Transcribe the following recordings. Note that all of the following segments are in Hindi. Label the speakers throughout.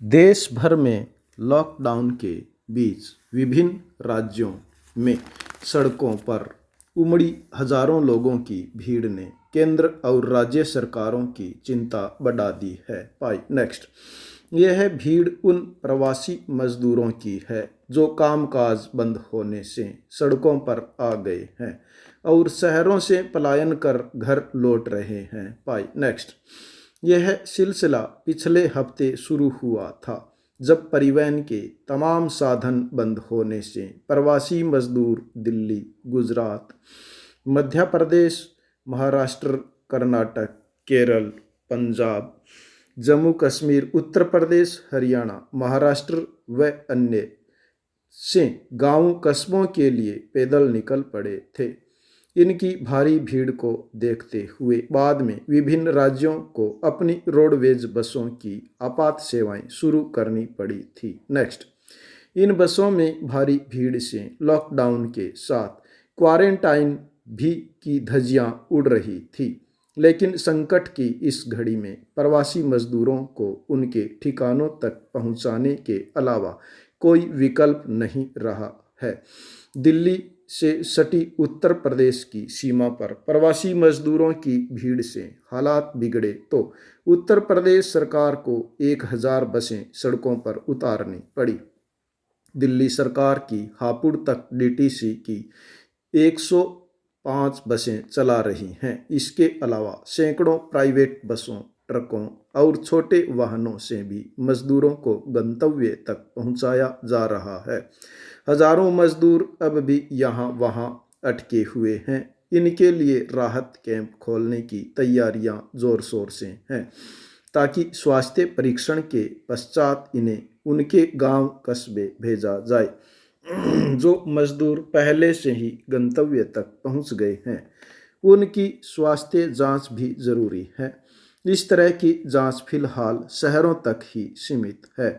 Speaker 1: देश भर में लॉकडाउन के बीच विभिन्न राज्यों में सड़कों पर उमड़ी हजारों लोगों की भीड़ ने केंद्र और राज्य सरकारों की चिंता बढ़ा दी है। नेक्स्ट, यह भीड़ उन प्रवासी मजदूरों की है जो कामकाज बंद होने से सड़कों पर आ गए हैं और शहरों से पलायन कर घर लौट रहे हैं। नेक्स्ट, यह सिलसिला पिछले हफ्ते शुरू हुआ था जब परिवहन के तमाम साधन बंद होने से प्रवासी मजदूर दिल्ली, गुजरात, मध्य प्रदेश, महाराष्ट्र, कर्नाटक, केरल, पंजाब, जम्मू कश्मीर, उत्तर प्रदेश, हरियाणा, महाराष्ट्र व अन्य से गांव कस्बों के लिए पैदल निकल पड़े थे। इनकी भारी भीड़ को देखते हुए बाद में विभिन्न राज्यों को अपनी रोडवेज बसों की आपात सेवाएं शुरू करनी पड़ी थी। नेक्स्ट, इन बसों में भारी भीड़ से लॉकडाउन के साथ क्वारंटाइन भी की धज्जियां उड़ रही थी, लेकिन संकट की इस घड़ी में प्रवासी मजदूरों को उनके ठिकानों तक पहुंचाने के अलावा कोई विकल्प नहीं रहा है। दिल्ली से सटी उत्तर प्रदेश की सीमा पर प्रवासी मजदूरों की भीड़ से हालात बिगड़े तो उत्तर प्रदेश सरकार को 1000 बसें सड़कों पर उतारनी पड़ी। दिल्ली सरकार की हापुड़ तक डीटीसी की 105 बसें चला रही हैं। इसके अलावा सैकड़ों प्राइवेट बसों, ट्रकों और छोटे वाहनों से भी मजदूरों को गंतव्य तक पहुंचाया जा रहा है। हजारों मजदूर अब भी यहाँ वहाँ अटके हुए हैं। इनके लिए राहत कैंप खोलने की तैयारियां जोर शोर से हैं ताकि स्वास्थ्य परीक्षण के पश्चात इन्हें उनके गांव कस्बे भेजा जाए। जो मजदूर पहले से ही गंतव्य तक पहुंच गए हैं उनकी स्वास्थ्य जांच भी जरूरी है। इस तरह की जांच फिलहाल शहरों तक ही सीमित है।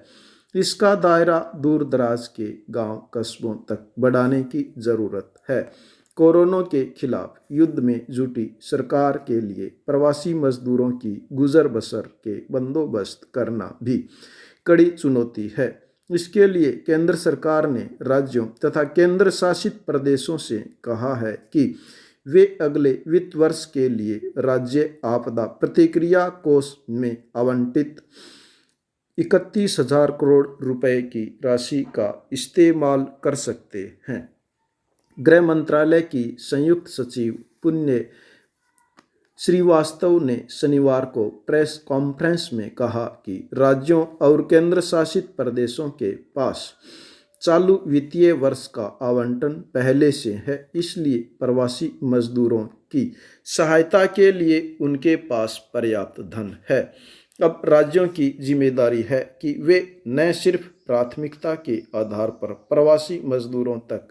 Speaker 1: इसका दायरा दूर दराज के गांव कस्बों तक बढ़ाने की जरूरत है। कोरोना के खिलाफ युद्ध में जुटी सरकार के लिए प्रवासी मजदूरों की गुजर बसर के बंदोबस्त करना भी कड़ी चुनौती है। इसके लिए केंद्र सरकार ने राज्यों तथा केंद्र शासित प्रदेशों से कहा है कि वे अगले वित्त वर्ष के लिए राज्य आपदा प्रतिक्रिया कोष में आवंटित 31,000 करोड़ रुपए की राशि का इस्तेमाल कर सकते हैं। गृह मंत्रालय की संयुक्त सचिव पुण्य श्रीवास्तव ने शनिवार को प्रेस कॉन्फ्रेंस में कहा कि राज्यों और केंद्र शासित प्रदेशों के पास चालू वित्तीय वर्ष का आवंटन पहले से है, इसलिए प्रवासी मजदूरों की सहायता के लिए उनके पास पर्याप्त धन है। अब राज्यों की जिम्मेदारी है कि वे न सिर्फ प्राथमिकता के आधार पर प्रवासी मजदूरों तक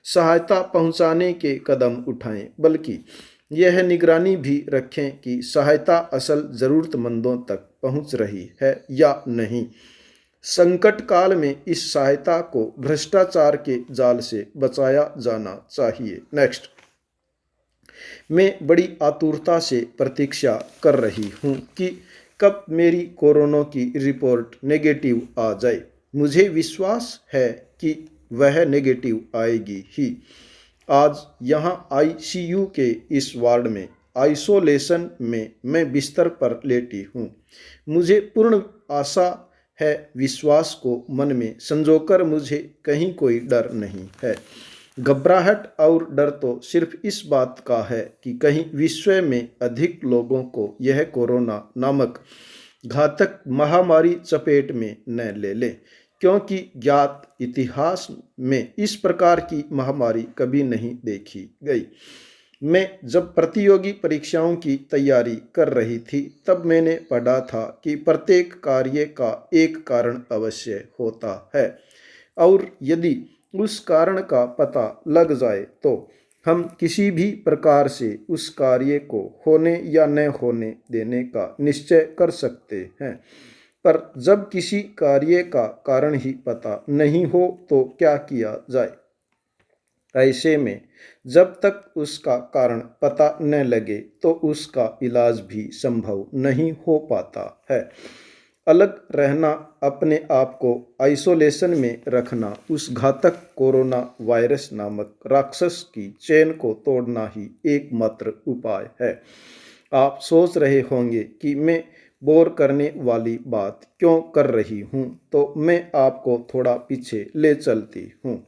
Speaker 1: सहायता पहुंचाने के कदम उठाएं, बल्कि यह निगरानी भी रखें कि सहायता असल जरूरतमंदों तक पहुंच रही है या नहीं। संकट काल में इस सहायता को भ्रष्टाचार के जाल से बचाया जाना चाहिए। नेक्स्ट, मैं बड़ी आतुरता से प्रतीक्षा कर रही हूं कि कब मेरी कोरोना की रिपोर्ट नेगेटिव आ जाए। मुझे विश्वास है कि वह नेगेटिव आएगी ही। आज यहाँ आईसीयू के इस वार्ड में आइसोलेशन में मैं बिस्तर पर लेटी हूँ। मुझे पूर्ण आशा है, विश्वास को मन में संजोकर मुझे कहीं कोई डर नहीं है। घबराहट और डर तो सिर्फ इस बात का है कि कहीं विश्व में अधिक लोगों को यह कोरोना नामक घातक महामारी चपेट में न ले ले, क्योंकि ज्ञात इतिहास में इस प्रकार की महामारी कभी नहीं देखी गई। मैं जब प्रतियोगी परीक्षाओं की तैयारी कर रही थी तब मैंने पढ़ा था कि प्रत्येक कार्य का एक कारण अवश्य होता है और यदि उस कारण का पता लग जाए तो हम किसी भी प्रकार से उस कार्य को होने या न होने देने का निश्चय कर सकते हैं। पर जब किसी कार्य का कारण ही पता नहीं हो तो क्या किया जाए? ऐसे में जब तक उसका कारण पता न लगे तो उसका इलाज भी संभव नहीं हो पाता है। अलग रहना, अपने आप को आइसोलेशन में रखना, उस घातक कोरोना वायरस नामक राक्षस की चेन को तोड़ना ही एकमात्र उपाय है। आप सोच रहे होंगे कि मैं बोर करने वाली बात क्यों कर रही हूँ, तो मैं आपको थोड़ा पीछे ले चलती हूँ।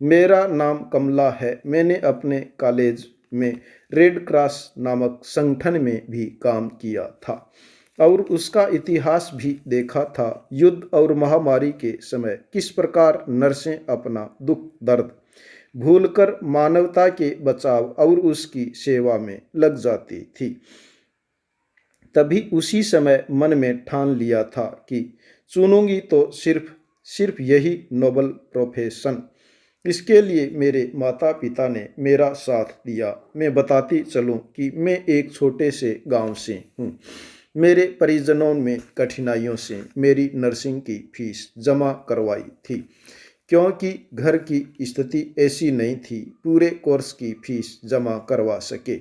Speaker 1: मेरा नाम कमला है। मैंने अपने कॉलेज में रेड क्रॉस नामक संगठन में भी काम किया था और उसका इतिहास भी देखा था। युद्ध और महामारी के समय किस प्रकार नर्सें अपना दुख दर्द भूलकर मानवता के बचाव और उसकी सेवा में लग जाती थी। तभी उसी समय मन में ठान लिया था कि चुनूंगी तो सिर्फ यही नोबल प्रोफेशन। इसके लिए मेरे माता पिता ने मेरा साथ दिया। मैं बताती चलूं कि मैं एक छोटे से गांव से हूँ। मेरे परिजनों में कठिनाइयों से मेरी नर्सिंग की फीस जमा करवाई थी, क्योंकि घर की स्थिति ऐसी नहीं थी पूरे कोर्स की फीस जमा करवा सके।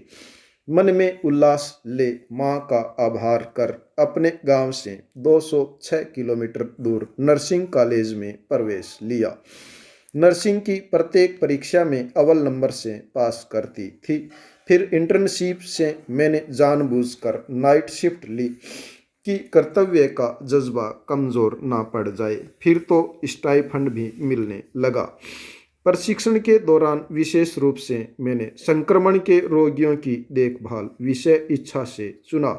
Speaker 1: मन में उल्लास ले माँ का आभार कर अपने गांव से 206 किलोमीटर दूर नर्सिंग कॉलेज में प्रवेश लिया। नर्सिंग की प्रत्येक परीक्षा में अव्वल नंबर से पास करती थी। फिर इंटर्नशिप से मैंने जानबूझकर नाइट शिफ्ट ली कि कर्तव्य का जज्बा कमज़ोर ना पड़ जाए। फिर तो स्टाइफंड भी मिलने लगा। प्रशिक्षण के दौरान विशेष रूप से मैंने संक्रमण के रोगियों की देखभाल विषय इच्छा से चुना।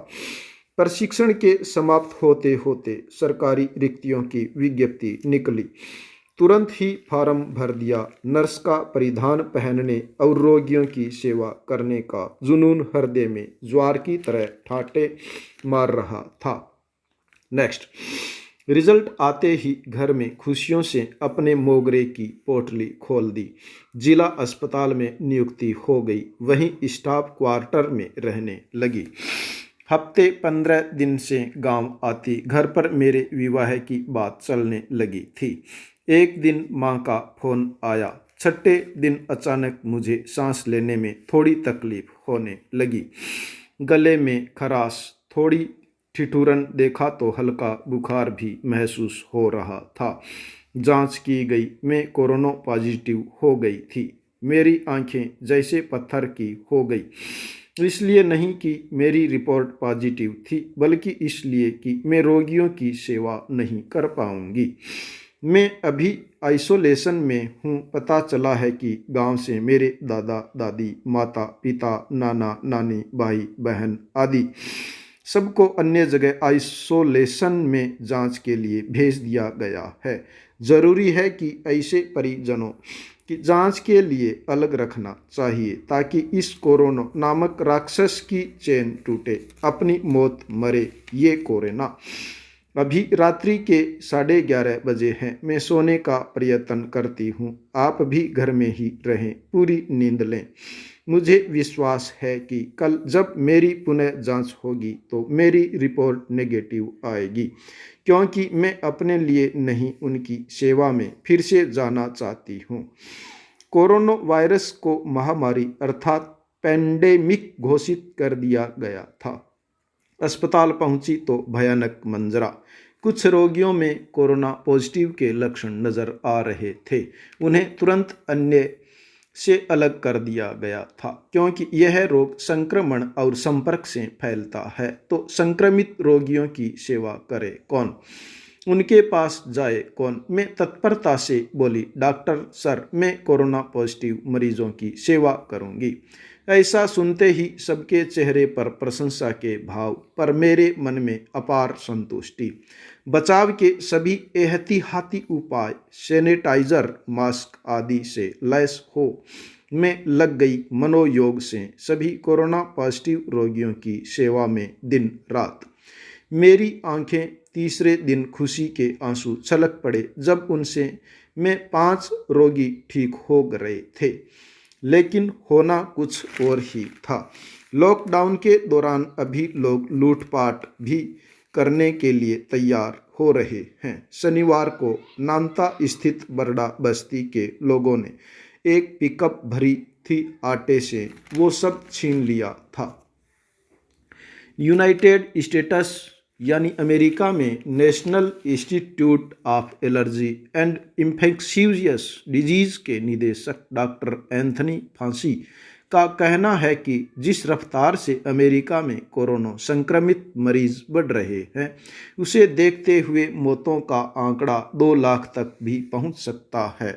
Speaker 1: प्रशिक्षण के समाप्त होते होते सरकारी रिक्तियों की विज्ञप्ति निकली। तुरंत ही फॉर्म भर दिया। नर्स का परिधान पहनने और रोगियों की सेवा करने का जुनून हृदय में ज्वार की तरह ठाटे मार रहा था। नेक्स्ट, रिजल्ट आते ही घर में खुशियों से अपने मोगरे की पोटली खोल दी। जिला अस्पताल में नियुक्ति हो गई। वहीं स्टाफ क्वार्टर में रहने लगी। हफ्ते 15 दिन से गांव आती। घर पर मेरे विवाह की बात चलने लगी थी। एक दिन माँ का फोन आया। छठे दिन अचानक मुझे सांस लेने में थोड़ी तकलीफ होने लगी। गले में खराश, थोड़ी ठिठुरन, देखा तो हल्का बुखार भी महसूस हो रहा था। जांच की गई। मैं कोरोना पॉजिटिव हो गई थी। मेरी आंखें जैसे पत्थर की हो गई। इसलिए नहीं कि मेरी रिपोर्ट पॉजिटिव थी, बल्कि इसलिए कि मैं रोगियों की सेवा नहीं कर पाऊंगी। मैं अभी आइसोलेशन में हूँ। पता चला है कि गांव से मेरे दादा दादी, माता पिता, नाना नानी, भाई बहन आदि सबको अन्य जगह आइसोलेशन में जांच के लिए भेज दिया गया है। जरूरी है कि ऐसे परिजनों की जांच के लिए अलग रखना चाहिए, ताकि इस कोरोना नामक राक्षस की चेन टूटे। अपनी मौत मरे ये कोरोना। अभी रात्रि के 11:30 बजे हैं। मैं सोने का प्रयत्न करती हूँ। आप भी घर में ही रहें, पूरी नींद लें। मुझे विश्वास है कि कल जब मेरी पुनः जांच होगी तो मेरी रिपोर्ट नेगेटिव आएगी, क्योंकि मैं अपने लिए नहीं, उनकी सेवा में फिर से जाना चाहती हूँ। कोरोना वायरस को महामारी अर्थात पेंडेमिक घोषित कर दिया गया था। अस्पताल पहुंची तो भयानक मंजरा। कुछ रोगियों में कोरोना पॉजिटिव के लक्षण नजर आ रहे थे। उन्हें तुरंत अन्य से अलग कर दिया गया था, क्योंकि यह रोग संक्रमण और संपर्क से फैलता है। तो संक्रमित रोगियों की सेवा करे कौन, उनके पास जाए कौन? मैं तत्परता से बोली, डॉक्टर सर, मैं कोरोना पॉजिटिव मरीजों की सेवा करूंगी। ऐसा सुनते ही सबके चेहरे पर प्रशंसा के भाव, पर मेरे मन में अपार संतुष्टि। बचाव के सभी एहतियाती उपाय, सैनिटाइजर, मास्क आदि से लैस हो मैं लग गई मनोयोग से सभी कोरोना पॉजिटिव रोगियों की सेवा में दिन रात। मेरी आंखें तीसरे दिन खुशी के आंसू छलक पड़े जब उनसे मैं 5 रोगी ठीक हो गए थे। लेकिन होना कुछ और ही था। लॉकडाउन के दौरान अभी लोग लूटपाट भी करने के लिए तैयार हो रहे हैं। शनिवार को नांता स्थित बरडा बस्ती के लोगों ने एक पिकअप भरी थी आटे से, वो सब छीन लिया था। यूनाइटेड स्टेट्स यानी अमेरिका में national institute of allergy and infectious disease के निदेशक डॉक्टर एंथनी फांसी का कहना है कि जिस रफ्तार से अमेरिका में कोरोना संक्रमित मरीज बढ़ रहे हैं, उसे देखते हुए मौतों का आंकड़ा 2 लाख तक भी पहुंच सकता है।